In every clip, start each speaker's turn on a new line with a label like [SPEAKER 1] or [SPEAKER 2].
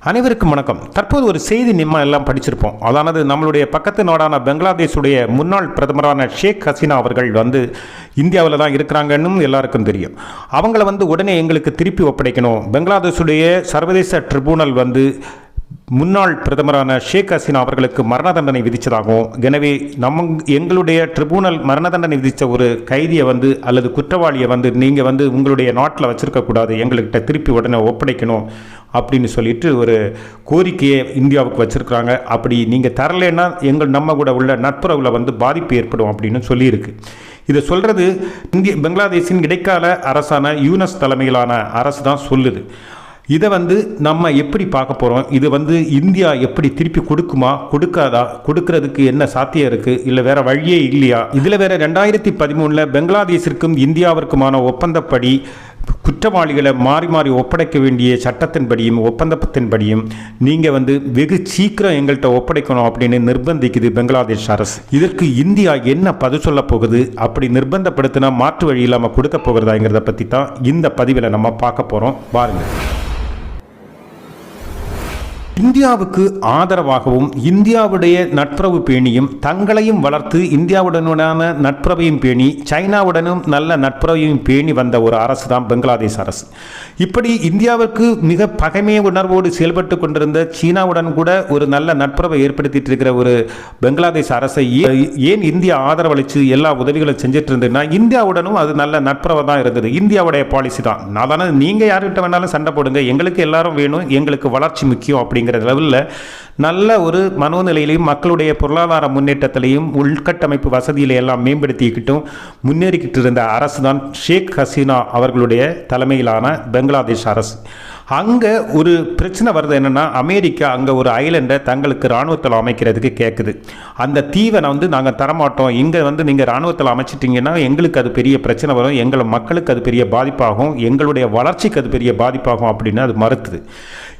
[SPEAKER 1] அனைவருக்கும் வணக்கம். தற்போது ஒரு செய்தி நம்ம எல்லாம் படிச்சிருப்போம். அதானது நம்மளுடைய பக்கத்து நாடான பங்களாதேஷுடைய முன்னாள் பிரதமரான ஷேக் ஹசீனா அவர்கள் இந்தியாவில் தான் இருக்கிறாங்கன்னு எல்லாருக்கும் தெரியும். அவங்கள உடனே எங்களுக்கு திருப்பி ஒப்படைக்கணும். பங்களாதேஷுடைய சர்வதேச ட்ரிபுனல் முன்னாள் பிரதமரான ஷேக் ஹசீனா அவர்களுக்கு மரண தண்டனை விதித்ததாகவும், எனவே எங்களுடைய ட்ரிபுனல் மரண தண்டனை விதித்த ஒரு கைதியை அல்லது குற்றவாளியை நீங்கள் உங்களுடைய நாட்டில் வச்சிருக்கக்கூடாது, எங்கள்கிட்ட திருப்பி உடனே ஒப்படைக்கணும் அப்படின்னு சொல்லிட்டு ஒரு கோரிக்கையை இந்தியாவுக்கு வச்சுருக்கிறாங்க. அப்படி நீங்கள் தரலைன்னா நம்ம கூட உள்ள நட்புறவில் பாதிப்பு ஏற்படும் அப்படின்னு சொல்லியிருக்கு. இதை சொல்கிறது பங்களாதேஷின் இடைக்கால அரசான யூனஸ் தலைமையிலான அரசு தான் சொல்லுது. இதை நம்ம எப்படி பார்க்க போகிறோம்? இது இந்தியா எப்படி திருப்பி கொடுக்குமா, கொடுக்காதா, கொடுக்கறதுக்கு என்ன சாத்தியம் இருக்குது, இல்லை வேறு வழியே இல்லையா? இதில் வேறு 2013 பங்களாதேஷிற்கும் இந்தியாவிற்குமான ஒப்பந்தப்படி குற்றவாளிகளை மாறி மாறி ஒப்படைக்க வேண்டிய சட்டத்தின்படியும் ஒப்பந்தத்தின்படியும் நீங்கள் வெகு சீக்கிரம் எங்கள்கிட்ட ஒப்படைக்கணும் அப்படின்னு நிர்பந்திக்குது பங்களாதேஷ் அரசு. இதற்கு இந்தியா என்ன பதில் சொல்ல போகுது? அப்படி நிர்பந்தப்படுத்தினா மாற்று வழி இல்லாமல் கொடுக்க போகிறதாங்கிறத பற்றி தான் இந்த பதிவில் நம்ம பார்க்க போகிறோம். பாருங்கள். இந்தியாவுக்கு ஆதரவாகவும் இந்தியாவுடைய நட்புறவு பேணியும் தங்களையும் வளர்த்து இந்தியாவுடனான நட்புறவையும் பேணி சைனாவுடனும் நல்ல நட்புறவையும் பேணி வந்த ஒரு அரசு தான் பங்களாதேஷ் அரசு. இப்படி இந்தியாவுக்கு மிக பகைமை உணர்வோடு செயல்பட்டு கொண்டிருந்த சீனாவுடன் கூட ஒரு நல்ல நட்புறவை ஏற்படுத்திட்டு இருக்கிற ஒரு பங்களாதேஷ் அரசை ஏன் இந்தியா ஆதரவளித்து எல்லா உதவிகளும் செஞ்சுட்டு இருந்ததுன்னா, இந்தியாவுடனும் அது நல்ல நட்புறவை தான் இருந்தது. இந்தியாவுடைய பாலிசி தான். அதான நீங்கள் யார்கிட்ட வேணாலும் சண்டை போடுங்க, எங்களுக்கு எல்லாரும் வேணும், எங்களுக்கு வளர்ச்சி முக்கியம் அப்படிங்கிற லெவலில் நல்ல ஒரு மனோநிலையிலையும் மக்களுடைய பொருளாதார முன்னேற்றத்திலையும் உள்கட்டமைப்பு வசதியில எல்லாம் மேம்படுத்திக்கிட்டும் முன்னேறிக்கிட்டு இருந்த அரசு தான் ஷேக் ஹசீனா அவர்களுடைய தலைமையிலான பங்களாதேஷ் அரசு. அங்கே ஒரு பிரச்சனை வருது. என்னென்னா, அமெரிக்கா அங்கே ஒரு ஐலண்டை தங்களுக்கு இராணுவத்தில் அமைக்கிறதுக்கு கேட்குது. அந்த தீவை நாங்கள் தரமாட்டோம், இங்கே நீங்கள் இராணுவத்தில் அமைச்சிட்டிங்கன்னா எங்களுக்கு அது பெரிய பிரச்சனை வரும், எங்கள் மக்களுக்கு அது பெரிய பாதிப்பாகும், எங்களுடைய வளர்ச்சிக்கு அது பெரிய பாதிப்பாகும் அப்படின்னு அது மறுத்துது.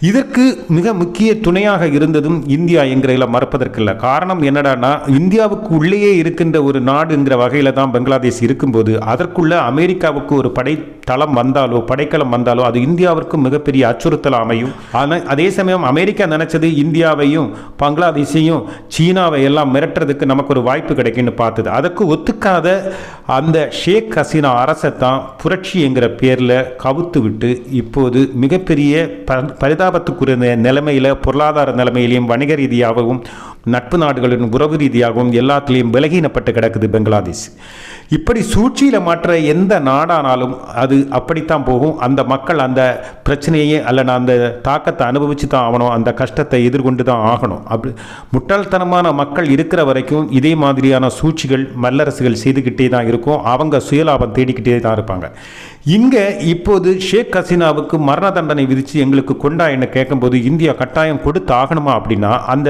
[SPEAKER 1] இதற்கு மிக முக்கிய துணையாக இருந்ததும் இந்தியா என்கிறதில் மறுப்பதற்கில்லை. காரணம் என்னடானா, இந்தியாவுக்கு உள்ளேயே இருக்கின்ற ஒரு நாடுங்கிற வகையில் தான் பங்களாதேஷ் இருக்கும்போது அதற்குள்ள அமெரிக்காவுக்கு ஒரு படைத்தளம் வந்தாலோ படைக்கலம் வந்தாலோ அது இந்தியாவிற்கு மிகப்பெரிய அச்சுறுத்தல் அமையும். ஆனால் அதே சமயம் அமெரிக்கா நினைச்சது இந்தியாவையும் பங்களாதேஷையும் சீனாவை எல்லாம் மிரட்டுறதுக்கு நமக்கு ஒரு வாய்ப்பு கிடைக்குன்னு பார்த்தது. அதற்கு ஒத்துக்காத அந்த ஷேக் ஹசீனா அரசை புரட்சி என்கிற பேரில் கவுத்து விட்டு இப்போது மிகப்பெரிய பரிதாபத்துக்குரிய நிலைமையில், பொருளாதார நிலைமையிலையும் வணிக ரீதியாகவும் நட்பு நாடுகளின் உறவு ரீதியாகவும் எல்லாத்திலையும் பலகீனப்பட்டு கிடக்குது பங்களாதேஷ். இப்படி சூழ்ச்சியில் மாற்ற எந்த நாடானாலும் அது அப்படித்தான் போகும். அந்த மக்கள் அந்த பிரச்சனையே அல்லனா அந்த தாக்கத்தை அனுபவிச்சு தான் ஆகணும், அந்த கஷ்டத்தை எதிர்கொண்டு தான் ஆகணும். அப்படி முட்டாள்தனமான மக்கள் இருக்கிற வரைக்கும் இதே மாதிரியான சூழ்ச்சிகள் வல்லரசுகள் செய்துக்கிட்டே தான் இருக்கும். அவங்க சுயலாபம் தேடிக்கிட்டே தான் இருப்பாங்க. இங்கே இப்போது ஷேக் ஹசீனாவுக்கு மரண தண்டனை விதித்து எங்களுக்கு கொண்டா என்ன கேட்கும்போது இந்தியா கட்டாயம் கொடுத்து ஆகணுமா அப்படின்னா, அந்த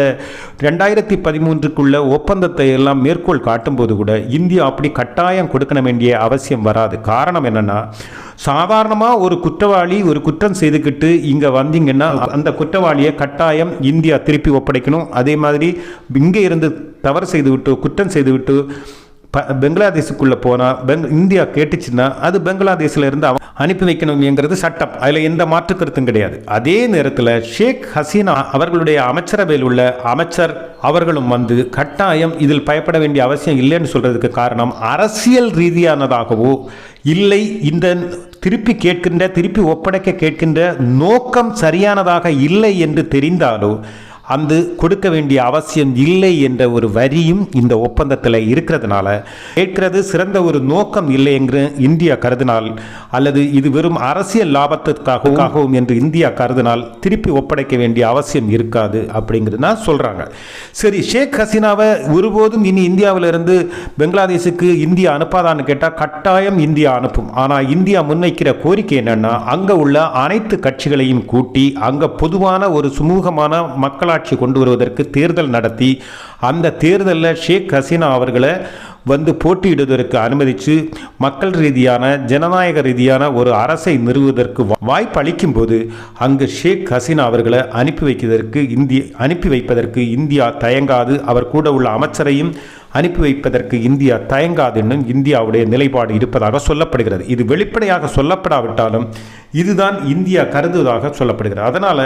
[SPEAKER 1] 2013க்குள்ள ஒப்பந்தத்தை எல்லாம் மேற்கோள் காட்டும்போது கூட இந்தியா அப்படி கட்டாயம் கொடுக்க வேண்டிய அவசியம் வராது. காரணம் என்னன்னா, சாதாரணமாக ஒரு குற்றவாளி ஒரு குற்றம் செய்துக்கிட்டு இங்கே வந்தீங்கன்னா அந்த குற்றவாளியை கட்டாயம் இந்தியா திருப்பி ஒப்படைக்கணும். அதே மாதிரி இங்கே இருந்து தவறு செய்துவிட்டு குற்றம் செய்துவிட்டு பங்களாதேஷுக்குள்ளே போனால் இந்தியா கேட்டுச்சுன்னா அது பங்களாதேஷில் இருந்து அனுப்பி வைக்கணுங்கிறது சட்டம். அதில் எந்த மாற்று கருத்தும் கிடையாது. அதே நேரத்தில் ஷேக் ஹசீனா அவர்களுடைய அமைச்சரவையில் உள்ள அமைச்சர் அவர்களும் கட்டாயம் இதில் பயப்பட வேண்டிய அவசியம் இல்லைன்னு சொல்கிறதுக்கு காரணம், அரசியல் ரீதியானதாகவோ இல்லை இந்த திருப்பி ஒப்படைக்க கேட்கின்ற நோக்கம் சரியானதாக இல்லை என்று தெரிந்தாலோ அந்த கொடுக்க வேண்டிய அவசியம் இல்லை என்ற ஒரு வரியும் இந்த ஒப்பந்தத்தில் இருக்கிறதுனால கேட்கிறது சிறந்த ஒரு நோக்கம் இல்லை என்று இந்தியா கருதினால், அல்லது இது வெறும் அரசியல் லாபத்திற்காகவும் என்று இந்தியா கருதினால் திருப்பி ஒப்படைக்க வேண்டிய அவசியம் இருக்காது அப்படிங்கிறது தான் சொல்கிறாங்க. சரி, ஷேக் ஹசீனாவை ஒருபோதும் இனி இந்தியாவிலிருந்து பங்களாதேஷுக்கு இந்தியா அனுப்பாதான்னு கேட்டால் கட்டாயம் இந்தியா அனுப்பும். ஆனால் இந்தியா முன்வைக்கிற கோரிக்கை என்னன்னா, அங்கே உள்ள அனைத்து கட்சிகளையும் கூட்டி அங்கே பொதுவான ஒரு சுமூகமான மக்களாட்சி கொண்டு வருவதற்கு தேர்தல் நடத்தி அந்த தேர்தலில் ஷேக் ஹசீனா அவர்களை போட்டியிடுவதற்கு அனுமதித்து மக்கள் ரீதியான ஜனநாயக ரீதியான ஒரு அரசை நிறுவுவதற்கு வாய்ப்பு அளிக்கும் போது அங்கு ஷேக் ஹசீனா அவர்களை அனுப்பி வைப்பதற்கு இந்தியா தயங்காது. அவர் கூட உள்ள அமைச்சரையும் அனுப்பி வைப்பதற்கு இந்தியா தயங்காது என்னும் இந்தியாவுடைய நிலைப்பாடு இருப்பதாக சொல்லப்படுகிறது. இது வெளிப்படையாக சொல்லப்படாவிட்டாலும் இதுதான் இந்தியா கருதுவதாக சொல்லப்படுகிறது. அதனால்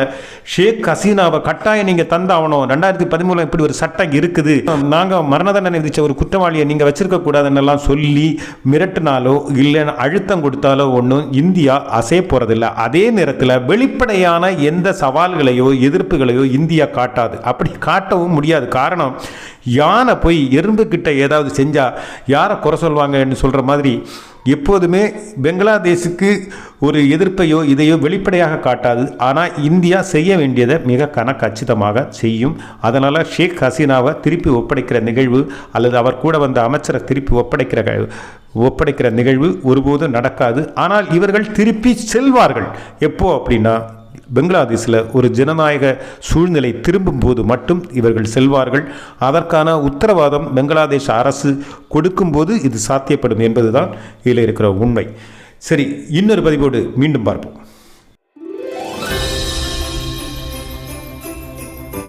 [SPEAKER 1] ஷேக் ஹசீனாவை கட்டாயம் நீங்கள் தந்தாகணும், 2013 இப்படி ஒரு சட்டம் இருக்குது, நாங்கள் மரண தண்டனை விதிச்ச ஒரு குற்றவாளியை நீங்கள் வச்சிருக்க கூடாதுன்னெல்லாம் சொல்லி மிரட்டினாலோ இல்லை அழுத்தம் கொடுத்தாலோ ஒன்றும் இந்தியா அசைய போகிறதில்லை. அதே நேரத்தில் வெளிப்படையான எந்த சவால்களையோ எதிர்ப்புகளையோ இந்தியா காட்டாது, அப்படி காட்டவும் முடியாது. காரணம், யானை போய் எறும்பு கிட்ட ஏதாவது செஞ்சால் யாரை குறை சொல்வாங்கன்னு சொல்கிற மாதிரி எப்போதுமே பெங்களாதேஷுக்கு ஒரு எதிர்ப்பையோ இதையோ வெளிப்படையாக காட்டாது. ஆனால் இந்தியா செய்ய வேண்டியதை மிக கச்சிதமாக செய்யும். அதனால் ஷேக் ஹசீனாவை திருப்பி ஒப்படைக்கிற நிகழ்வு அல்லது அவர் கூட வந்த அமைச்சரை திருப்பி ஒப்படைக்கிற நிகழ்வு ஒருபோதும் நடக்காது. ஆனால் இவர்கள் திருப்பி செல்வார்கள். எப்போ அப்படின்னா, பெங்களாதேஷில் ஒரு ஜனநாயக சூழ்நிலை திரும்பும் போது மட்டும் இவர்கள் செல்வார்கள். அதற்கான உத்தரவாதம் பெங்களாதேஷ் அரசு கொடுக்கும்போது இது சாத்தியப்படும் என்பதுதான் இதில் இருக்கிற உண்மை. சரி, இன்னொரு பதிவோடு மீண்டும் பார்ப்போம்.